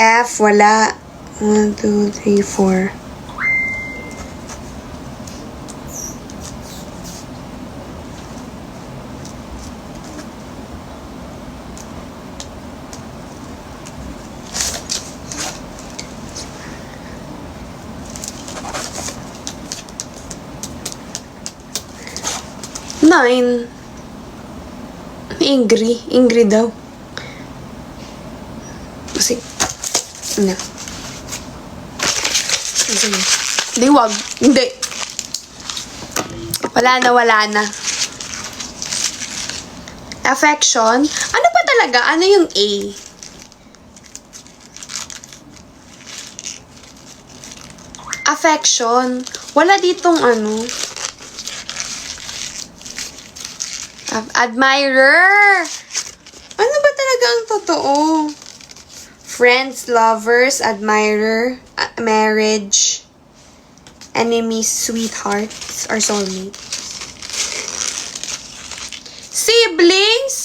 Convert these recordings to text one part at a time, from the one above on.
F, wala. 1, 2, 3, 4. Nine. Ingrid. Ingrid daw. Kasi, no. Sige. Hindi, wag. Hindi. Wala na. Affection. Ano ba talaga? Ano yung A? Affection. Wala ditong ano. Admirer. Ano ba talaga ang totoo? Friends, lovers, admirer, marriage, enemies, sweethearts, or soulmates. Siblings?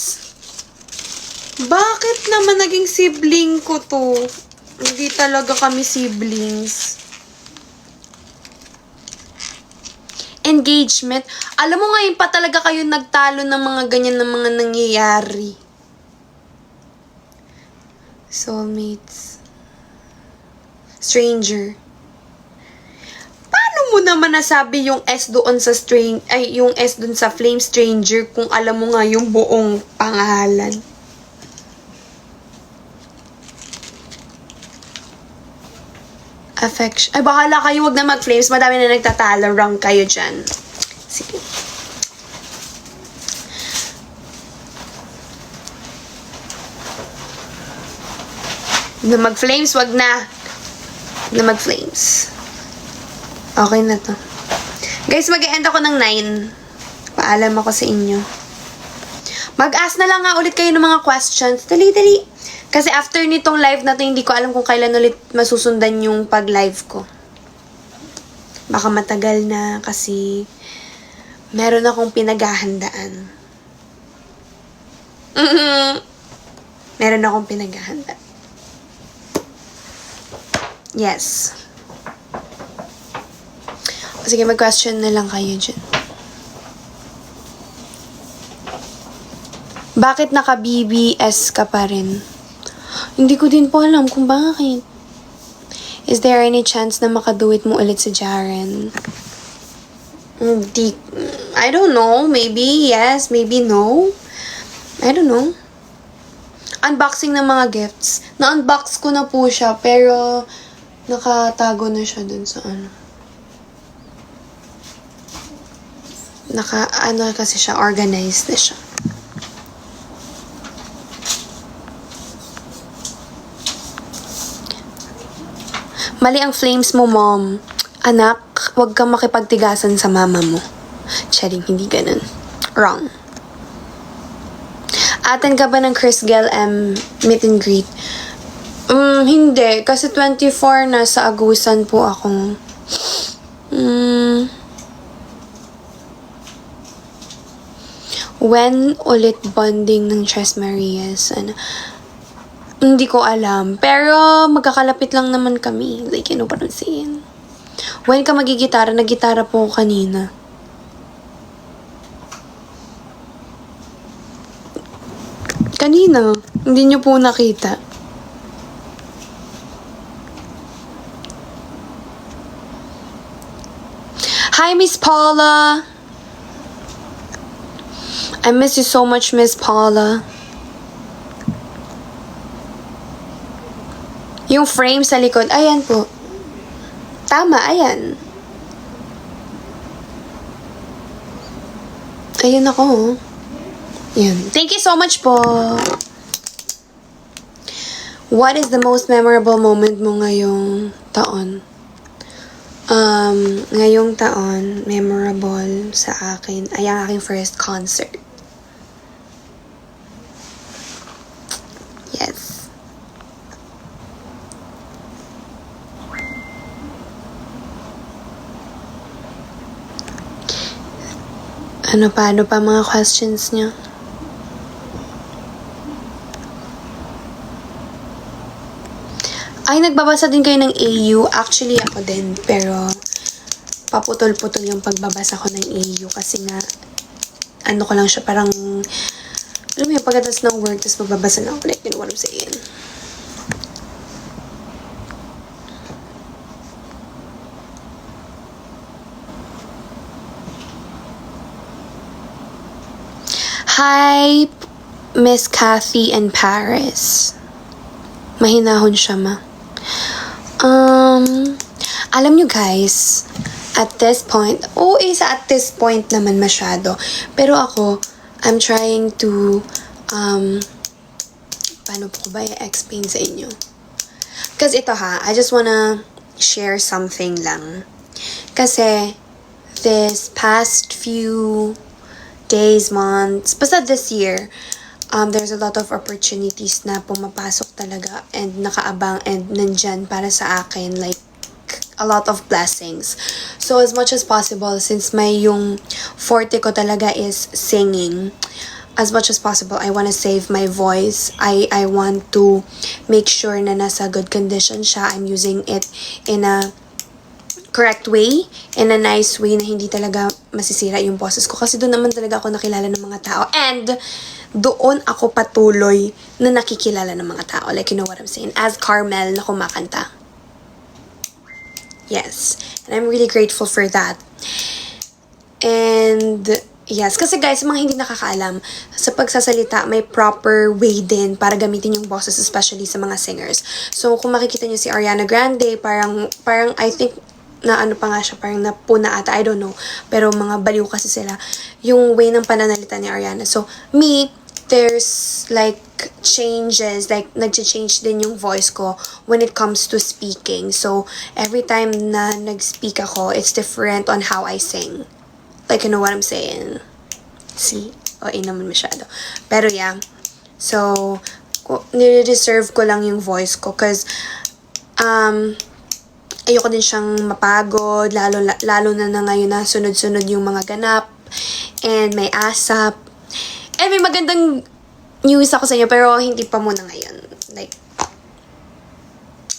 Bakit naman naging sibling ko to? Hindi talaga kami siblings. Engagement. Alam mo ngayon pa talaga kayo nagtalo ng mga ganyan na mga nangyayari. Soulmates. Stranger. Paano mo naman nasabi yung S doon sa yung S doon sa flame stranger kung alam mo nga yung buong pangalan? Affection. Ay, bahala kayo. Wag na mag-flames. Madami na nagtatalo. Wrong kayo dyan. Sige. Na mag-flames. Wag na. Na mag-flames. Okay na to. Guys, mag-end ako ng 9. Paalam ako sa inyo. Mag-ask na lang nga ulit kayo ng mga questions. Dali. Kasi after nitong live na to, hindi ko alam kung kailan ulit masusundan yung pag-live ko. Baka matagal na kasi meron akong pinaghahandaan. Meron akong pinaghahanda. Yes. Sige, mag-question na lang kayo dyan. Bakit naka-BBS ka pa rin? Hindi ko din po alam kung bakit. Is there any chance na makaduet mo ulit si Jaren? I don't know. Maybe yes, maybe no. I don't know. Unboxing ng mga gifts. Na-unbox ko na po siya, pero nakatago na siya dun sa ano. Kasi siya, organized na siya. Mali ang flames mo, mom. Anak, huwag kang makipagtigasan sa mama mo. Charing, hindi ganun. Wrong. Aten ka ba ng Chris Gale meet and greet? Hindi. Kasi 24 na sa Agusan po ako. When ulit bonding ng Tres Marias? Hindi ko alam. Pero, magkakalapit lang naman kami. Like, you know what I'm saying? When ka magigitara? Naggitara po ako kanina. Kanina. Hindi nyo po nakita. Hi, Miss Paula. I miss you so much, Miss Paula. Yung frame sa likod, ayan po. Tama, ayan. Ayun ako. Yan. Thank you so much po. What is the most memorable moment mo ngayong taon? Ngayong taon, memorable sa akin ay ang aking first concert. Yes. Ano pa mga questions niya? Ay, nagbabasa din kayo ng AU. Actually, ako din. Pero, paputol-putol yung pagbabasa ko ng AU. Kasi nga, ano ko lang siya, parang, alam mo yung pagkatas ng work, tapos magbabasa lang ulit. You know what I'm saying? Hi, Miss Kathy and Paris. Mahinahon siya, ma. Alam nyo guys, at this point, at this point naman masyado. Pero ako, I'm trying to, paano po ko ba i-explain sa inyo? Kasi ito I just wanna share something lang. Kasi, this past few days, months, basta this year, there's a lot of opportunities na pumapasok talaga and nakaabang and nandyan para sa akin, like, a lot of blessings. So, as much as possible, since may yung forte ko talaga is singing, as much as possible, I want to save my voice. I want to make sure na nasa good condition siya. I'm using it in a correct way, in a nice way na hindi talaga masisira yung boses ko. Kasi doon naman talaga ako nakilala ng mga tao. And doon ako patuloy na nakikilala ng mga tao. Like, you know what I'm saying? As Carmel na kumakanta. Yes. And I'm really grateful for that. And yes, kasi guys, mga hindi nakakaalam, sa pagsasalita, may proper way din para gamitin yung boses, especially sa mga singers. So, kung makikita niyo si Ariana Grande, parang I think, na ano pa nga siya, parang napuna ata, I don't know. Pero mga baliw kasi sila. Yung way ng pananalita ni Ariana. So, me, there's like changes, like nag-change din yung voice ko when it comes to speaking. So, every time na nag-speak ako, it's different on how I sing. Like, you know what I'm saying? See? Naman masyado. Pero yeah. So, nire-reserve ko lang yung voice ko. Cause, ayoko din siyang mapagod, lalo na ngayon na sunod-sunod yung mga ganap, and may ASAP. And may magandang news ako sa inyo, pero hindi pa muna ngayon. Like,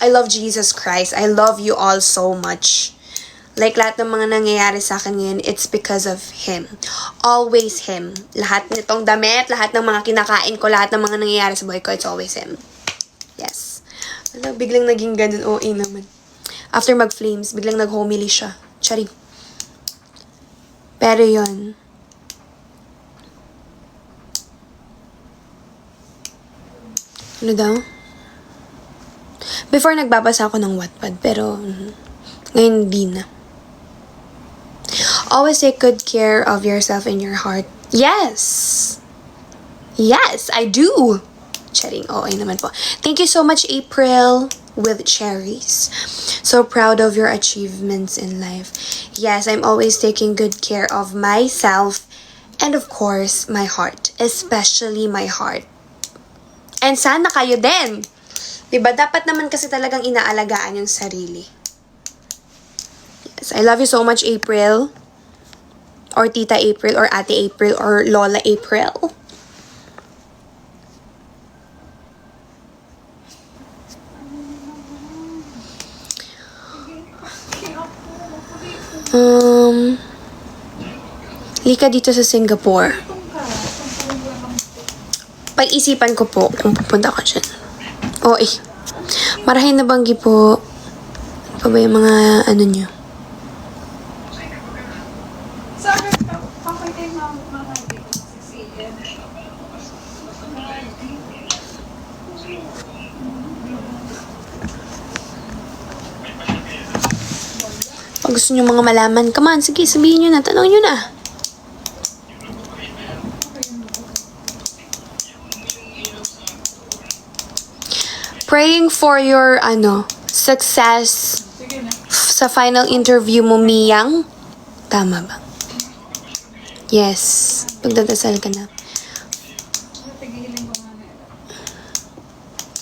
I love Jesus Christ. I love you all so much. Like, lahat ng mga nangyayari sa akin ngayon, it's because of Him. Always Him. Lahat nitong damit, lahat ng mga kinakain ko, lahat ng mga nangyayari sa buhay ko, it's always Him. Yes. Biglang naging ganun, naman. After mag-flames, biglang nag-homily siya. Charing. Pero yun. Ano daw? Before, nagbabasa ako ng Wattpad, pero ngayon di na. Always take good care of yourself and your heart. Yes! Yes, I do! Charing. Naman po. Thank you so much, April. With cherries. So proud of your achievements in life. Yes, I'm always taking good care of myself and of course, my heart. Especially my heart. And sana kayo din. Diba? Dapat naman kasi talagang inaalagaan yung sarili. Yes, I love you so much, April. Or Tita April, or Ate April, or Lola April. Lika dito sa Singapore. Pag-isipan ko po kung pupunta ko dyan. Marahin na banggi po. Ano pa ba yung mga ano nyo? Pag gusto nyo mga malaman, come on, sige, sabihin nyo na, tanong nyo na. Praying for your, success sa final interview mo, Miyang. Tama ba? Yes. Pagdadasal ka na.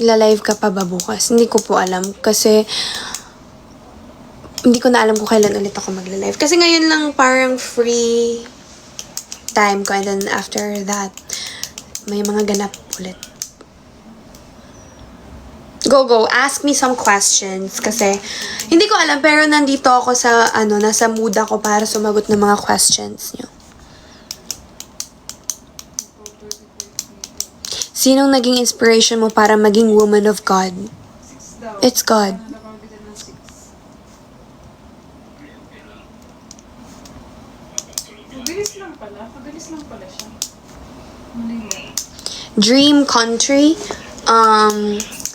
Ila-live ka pa ba bukas? Hindi ko po alam. Kasi, hindi ko na alam kung kailan ulit ako magla-live. Kasi ngayon lang parang free time ko. And then after that, may mga ganap ulit. Go. Ask me some questions. Kasi, hindi ko alam, pero nandito ako sa, nasa mood ako para sumagot ng mga questions nyo. Sinong naging inspiration mo para maging woman of God? It's God. Mabilis lang pala siya. Ano yun? Dream country,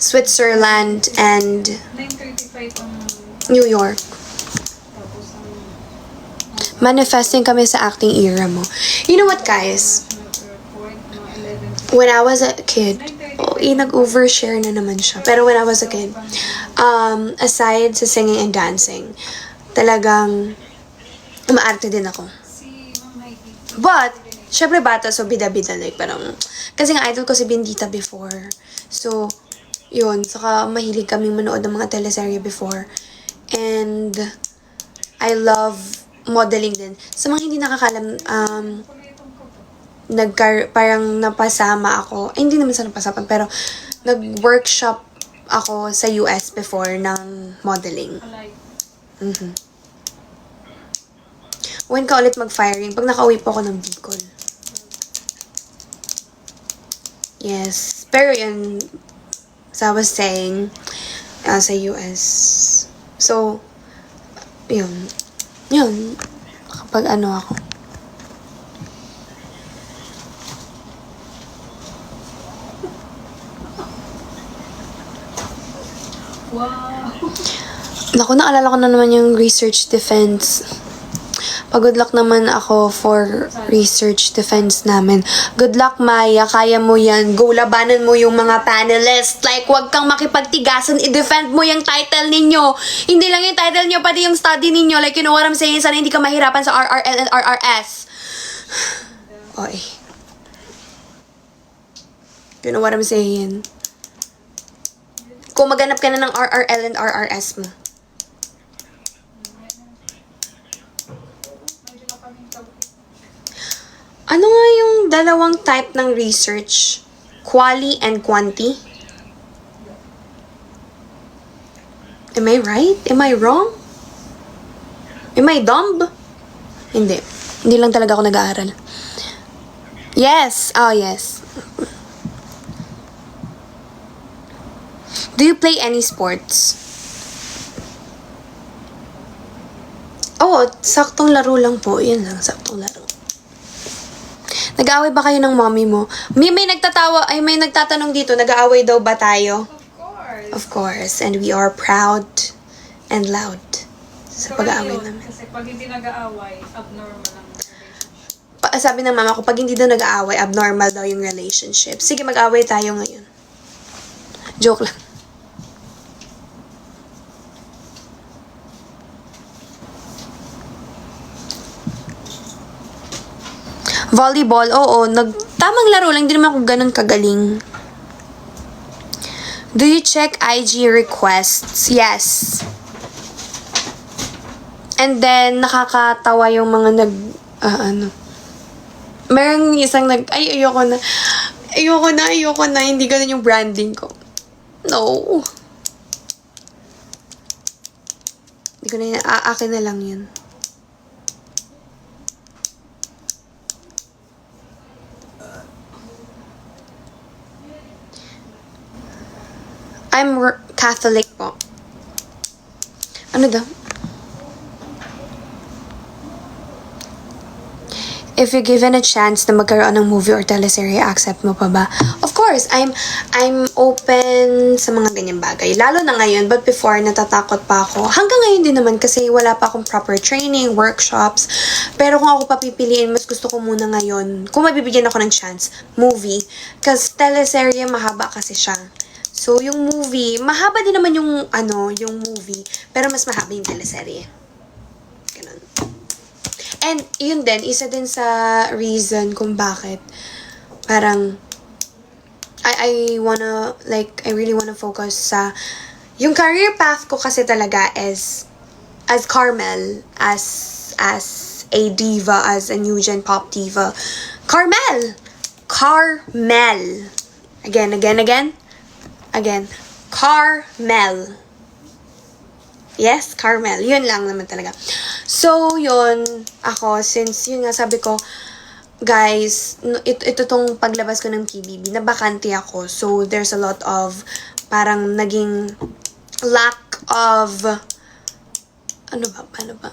Switzerland, and 9:35 ang New York. tapos ang Manifesting kami sa acting era mo. You know what, guys? report, mga 11. When I was a kid, nag-overshare na naman siya. Pero when I was a kid, aside sa singing and dancing, talagang umaarte din ako. Si Ma'am Heidi. But, syempre bata, so bida-bida, like parang, kasi nga idol ko si Bendita before. So, yun, saka mahilig kaming manood ng mga teleserye before. And, I love modeling din. Sa mga hindi nakakalam, parang napasama ako, hindi naman sa napasama, pero nag-workshop ako sa US before ng modeling. Alay. When ka ulit mag-firing? Pag nakauwi po ako ng Bicol. Yes. Pero yun, as I was saying, sa US. So, yun. Yun. Kapag ako. Wow! Naku, naalala ko na naman yung research defense. Pag-good luck naman ako for research defense namin. Good luck, Maya. Kaya mo yan. Go, labanan mo yung mga panelists. Like, wag kang makipagtigasan. I-defend mo yung title ninyo. Hindi lang yung title nyo, pati yung study ninyo. Like, you know what I'm saying? Sana hindi ka mahirapan sa RRL and RRS. Oy. You know what I'm saying? Kung maghanap ka na ng RRL and RRS mo. Ano nga yung dalawang type ng research? Quali and quanti? Am I right? Am I wrong? Am I dumb? Hindi. Hindi lang talaga ako nag-aaral. Yes! Oh, yes. Do you play any sports? Oo, saktong laro lang po. Yan lang, saktong laro. Nag-aaway ba kayo ng mommy mo? May nagtatanong dito, nag-aaway daw ba tayo? Of course! Of course, and we are proud and loud sa pag-aaway yun, namin. Kasi pag hindi nag-aaway, abnormal ang relationship. Sabi ng mama ko, pag hindi daw nag-aaway, abnormal daw yung relationship. Sige, mag-aaway tayo ngayon. Joke lang. Volleyball, oo. Tamang laro lang. Hindi naman ako ganun kagaling. Do you check IG requests? Yes. And then, nakakatawa yung mga Merong isang ayoko na. Hindi ganun yung branding ko. No. Hindi ko na akin na lang yun. I'm Catholic po. Ano daw? If you're given a chance na magkaroon ng movie or teleserye, accept mo pa ba? Of course, I'm open sa mga ganyang bagay. Lalo na ngayon, but before, natatakot pa ako. Hanggang ngayon din naman kasi wala pa akong proper training, workshops. Pero kung ako papipiliin, mas gusto ko muna ngayon, kung mabibigyan ako ng chance, movie. Kasi teleserye, mahaba kasi siya. So, yung movie, mahaba din naman yung movie, pero mas mahaba yung teleserye. Ganun. And, yun din, isa din sa reason kung bakit parang I really wanna focus sa yung career path ko kasi talaga is as Carmel, as a diva, as a new gen pop diva. Carmel! Again. Carmel. Yes, Carmel. Yun lang naman talaga. So, yun, ako, since yun nga sabi ko, guys, ito tong paglabas ko ng PBB, nabakante ako. So, there's a lot of, parang naging lack of, paano ba?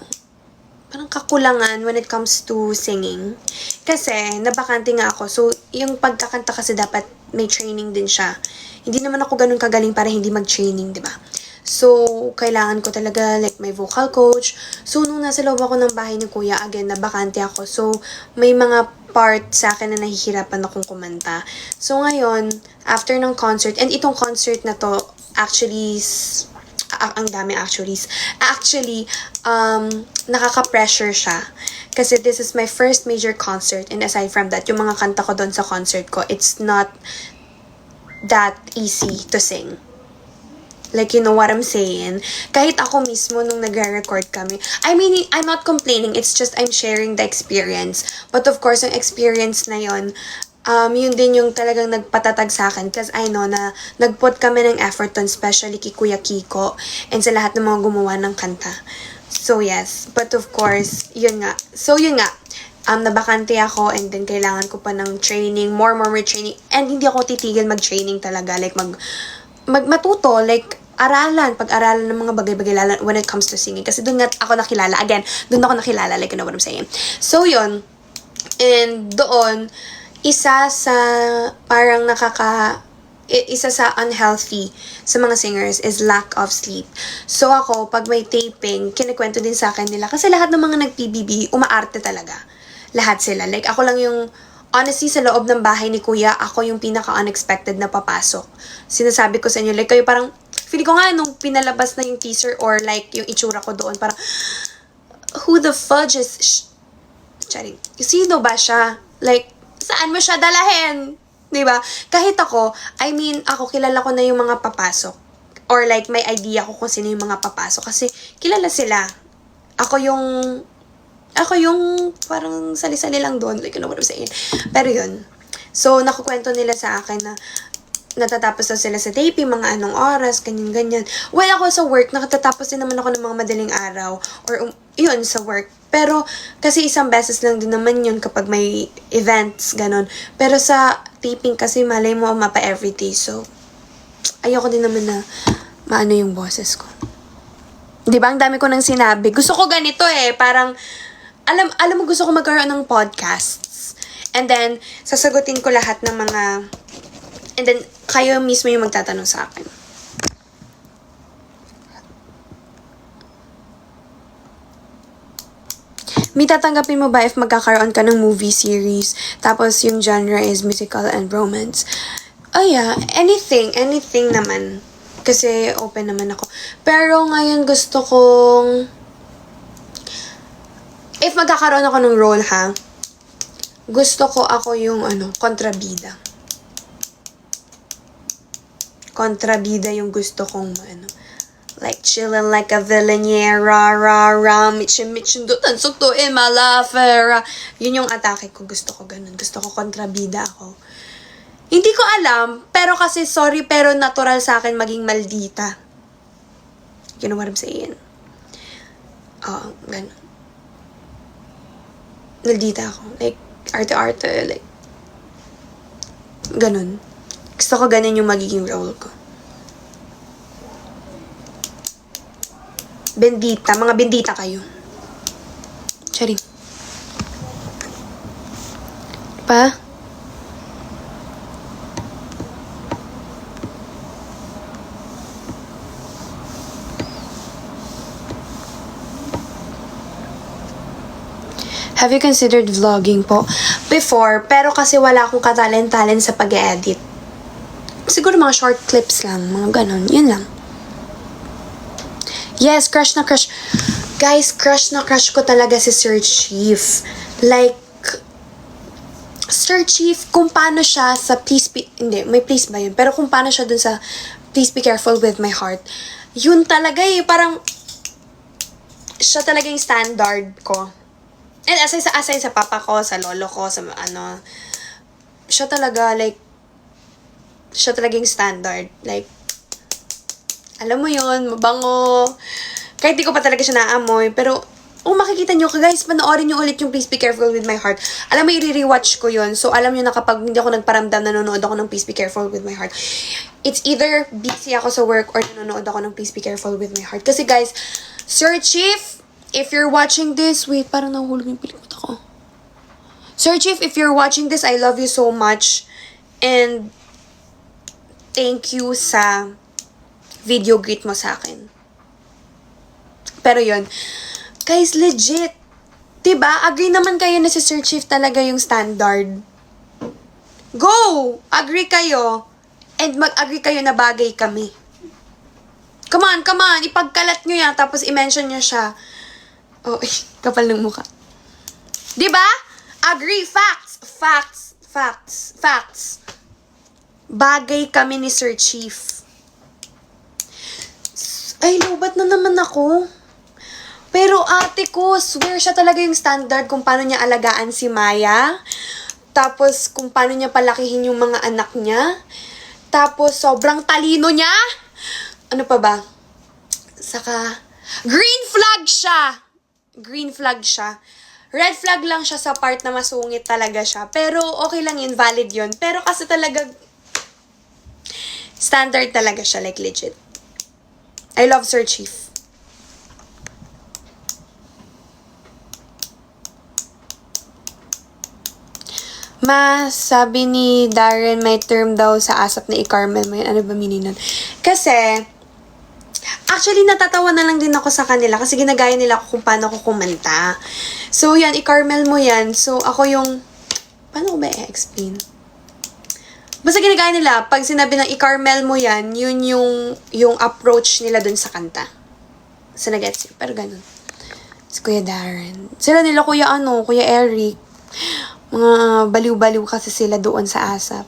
Parang kakulangan when it comes to singing. Kasi, nabakante nga ako. So, yung pagkakanta kasi dapat may training din siya. Hindi naman ako ganun kagaling para hindi mag-training, di ba? So, kailangan ko talaga, like, may vocal coach. So, nung nasa loob ako ng bahay ni Kuya, again, nabakante ako. So, may mga part sa akin na nahihirapan akong kumanta. So, ngayon, after ng concert, and itong concert na to, actually, ang dami actually. Actually, nakaka-pressure siya. Kasi this is my first major concert. And aside from that, yung mga kanta ko doon sa concert ko, it's not that easy to sing. Like, you know what I'm saying? Kahit ako mismo nung nagre-record kami. I mean, I'm not complaining. It's just I'm sharing the experience. But of course, yung experience na yon, yun din yung talagang nagpatatag sa akin. Because I know na nagput kami ng effort on, especially kay Kuya Kiko and sa lahat ng mga gumawa ng kanta. So, yes. But of course, yun nga. So, yun nga. Nabakante ako and then kailangan ko pa ng training, more training. And hindi ako titigil mag-training talaga. Like, matuto, like, pag-aralan ng mga bagay-bagay lalo when it comes to singing. Kasi doon nga ako nakilala. Again, doon ako nakilala, like, you know what I'm saying. So, yun. And doon, isa sa unhealthy sa mga singers is lack of sleep. So, ako, pag may taping, kinikwento din sa akin nila. Kasi lahat ng mga nag-PBB, umaarte talaga. Lahat sila. Like, ako lang yung honestly, sa loob ng bahay ni Kuya, ako yung pinaka-unexpected na papasok. Sinasabi ko sa inyo, like, kayo parang, feeling ko nga, nung pinalabas na yung teaser or like, yung itsura ko doon, parang, who the fudge is, charing, sino ba siya? Like, saan mo siya dalahin? Diba? Kahit ako, I mean, ako, kilala ko na yung mga papasok. Or like, may idea ko kung sino yung mga papasok. Kasi, kilala sila. Ako yung parang sali-sali lang doon. Like, you know what I'm saying? Pero yun. So, nakukwento nila sa akin na natatapos na sila sa taping, mga anong oras, ganyan-ganyan. Well, ako sa work, nakatatapos din naman ako ng mga madaling araw. Or, yun, sa work. Pero, kasi isang beses lang din naman yun kapag may events, ganon. Pero sa taping kasi, malay mo, mapa everyday. So, ayoko din naman na maano yung boses ko. Diba, ang dami ko nang sinabi. Gusto ko ganito parang, alam mo, gusto ko magkaroon ng podcasts. And then, sasagutin ko lahat ng mga, and then, kayo mismo yung magtatanong sa akin. May tatanggapin mo ba if magkakaroon ka ng movie series, tapos yung genre is musical and romance? Oh yeah, anything naman. Kasi open naman ako. Pero ngayon gusto kong, if magkakaroon ako ng role gusto ko ako yung kontrabida. Kontrabida yung gusto kong like chillin' like a villain, yeah, rah, rah, rah, michin, dutan, suktuin, malafera. Yun yung atake ko, gusto ko ganun. Gusto ko kontrabida ako. Hindi ko alam, pero kasi sorry, pero natural sa akin maging maldita. You know what I'm saying? Ganun. Maldita ako. Like, arte-arte, like, ganun. Gusto ko ganun yung magiging role ko. Bendita. Mga bendita kayo. Charing. Pa? Have you considered vlogging po? Before, pero kasi wala akong katalent-talent sa pag-edit. Siguro mga short clips lang, mga ganon. Yun lang. Yes, crush na crush. Guys, crush na crush ko talaga si Sir Chief. Like, Sir Chief, kung paano siya sa Please Be, hindi, may please ba yun? Pero kung paano siya dun sa Please Be Careful With My Heart, yun talaga parang, siya talaga yung standard ko. And aside sa papa ko, sa lolo ko, sa siya talaga, like, siya talaga yung standard. Like, Alam mo yon, mabango. Kahit di ko pa talaga siya naamoy. Pero, makikita nyo, guys, panoorin nyo ulit yung Please Be Careful With My Heart. Alam mo, i-rewatch ko yun. So, alam nyo na kapag hindi ako nagparamdam, nanonood ako ng Please Be Careful With My Heart. It's either busy ako sa work or nanonood ako ng Please Be Careful With My Heart. Kasi, guys, Sir Chief, if you're watching this, wait, parang nahulog yung pilikot ako. Sir Chief, if you're watching this, I love you so much. And, thank you sa video greet mo sa akin. Pero yun, guys, legit. Diba? Agree naman kayo na si Sir Chief talaga yung standard. Go! Agree kayo. And mag-agree kayo na bagay kami. Come on, come on. Ipagkalat nyo yan, tapos i-mention nyo siya. Oh, kapal ng mukha. Diba? Agree. Facts. Facts. Facts. Facts. Bagay kami ni Sir Chief. Ay, lobat na naman ako. Pero ate ko, swear siya talaga yung standard kung paano niya alagaan si Maya. Tapos kung paano niya palakihin yung mga anak niya. Tapos sobrang talino niya. Ano pa ba? Saka, green flag siya. Green flag siya. Red flag lang siya sa part na masungit talaga siya. Pero okay lang yun, valid yun. Pero kasi talaga, standard talaga siya, like legit. I love Sir Chief. Ma, sabi ni Darren may term daw sa asap na i-Carmel mo yun. Ano ba meaning nun? Kasi, actually natatawa na lang din ako sa kanila kasi ginagaya nila ako kung paano ako kumanta. So yan, i-Carmel mo yan. So ako yung, paano ko ba i-explain? Basta ginagaya nila, pag sinabi ng i-Carmel mo yan, yun yung approach nila dun sa kanta. So nag-gets yun, pero ganun. Si Kuya Darren. Sila nila Kuya Eric. Mga baliw-baliw kasi sila doon sa asap.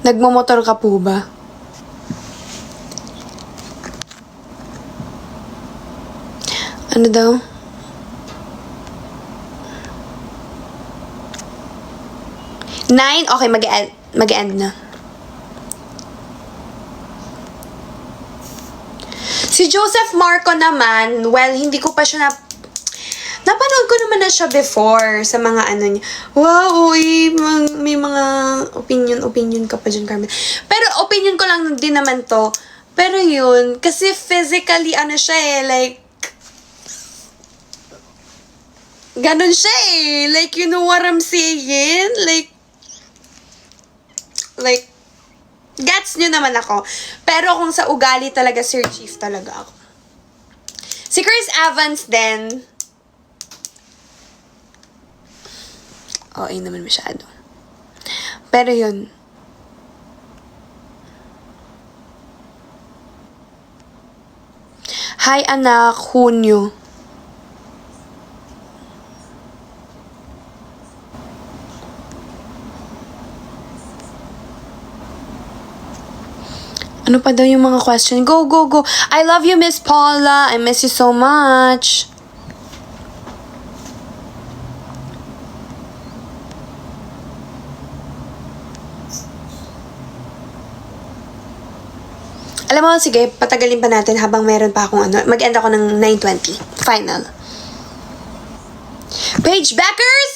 Nagmamotor ka po ba? Ano daw? Nine? Okay, mag-end na. Si Joseph Marco naman, well, hindi ko pa siya napanood ko naman na siya before sa mga ano niya. Wow, uy, may mga opinion ka pa dyan, Carmen. Pero opinion ko lang din naman to. Pero yun, kasi physically, ano siya like, ganun siya like, you know what I'm saying? Like, gets nyo naman ako. Pero kung sa ugali talaga, Sir Chief talaga ako. Si Chris Evans din. Naman masyado. Pero yun. Hi anak, Hunyo. Ano pa daw yung mga question? Go, go, go. I love you, Miss Paula. I miss you so much. Alam mo, sige, patagalin pa natin habang meron pa akong ano. Mag-end ako ng 9:20. Final. Page Backers!